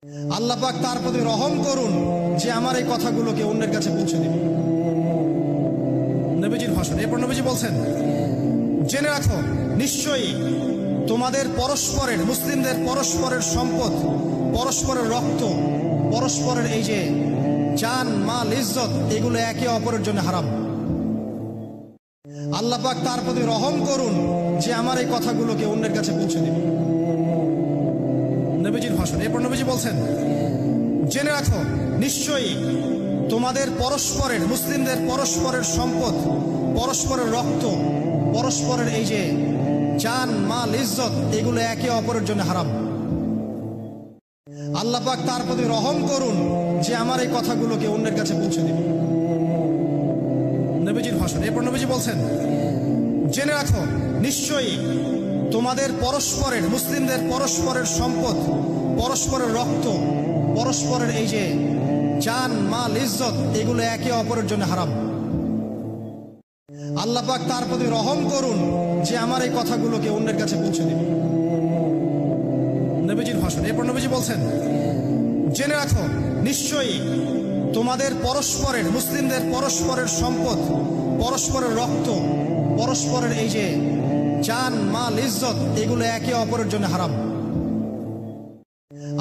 আল্লাহ পাক তার প্রতি রহম করুন যে আমার এই কথাগুলোকে অন্যের কাছে পৌঁছে দিবে। নবীজির ভাষণ, এরপর নবীজি বলছেন, জেনে রাখো নিশ্চয়ই তোমাদের পরস্পরের, মুসলিমদের পরস্পরের সম্পদ, পরস্পরের রক্ত, পরস্পরের এই যে জান মাল ইজ্জত, এগুলো একে অপরের জন্য হারাম। আল্লাহ পাক তার প্রতি রহম করুন যে আমার এই কথাগুলোকে অন্যের কাছে পৌঁছে দিবে। নবীজির ভাষণ, এরপর নবীজি বলছেন, জেনে রাখো নিশ্চয়ই তোমাদের পরস্পরের, মুসলিমদের পরস্পরের সম্পদ, পরস্পরের রক্ত, পরস্পরের এই যে জান মাল ইজ্জত, এগুলো একে অপরের জন্য হারাম। আল্লাহ পাক তার প্রতি রহম করুন যে আমার এই কথাগুলোকে অন্যের কাছে পৌঁছে দিবে। নবীজির ভাষণ, এরপর নবীজি বলছেন, জেনে রাখো নিশ্চয়ই তোমাদের পরস্পরের, মুসলিমদের পরস্পরের সম্পদ, পরস্পরের রক্ত, পরস্পরের এই যে জান মাল ইজ্জত, এগুলো একে অপরের জন্য হারাম। আল্লাহ পাক তার প্রতি রহম করুন যে আমার এই কথাগুলোকে অন্যের কাছে পৌঁছে দিবে। নবীজির ভাষণ, এরপর নবীজি বলছেন, জেনে রাখো নিশ্চয়ই তোমাদের পরস্পরের, মুসলিমদের পরস্পরের সম্পদ, পরস্পরের রক্ত, পরস্পরের এই যে জান মাল ইজ্জত, এগুলো একে অপরের জন্য হারাম।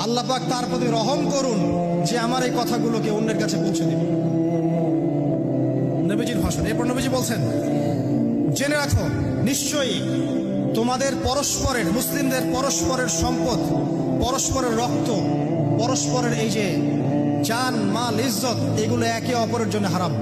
আল্লাহ পাক তার প্রতি রহম করুন যে আমার এই কথাগুলোকে অন্যের কাছে পৌঁছে দিবে। নবীজির ভাষণ, এরপর নবীজি বলছেন, জেনে রাখো নিশ্চয়ই তোমাদের পরস্পরের, মুসলিমদের পরস্পরের সম্পদ, পরস্পরের রক্ত, পরস্পরের এই যে জান মাল ইজ্জত, এগুলো একে অপরের জন্য হারাম।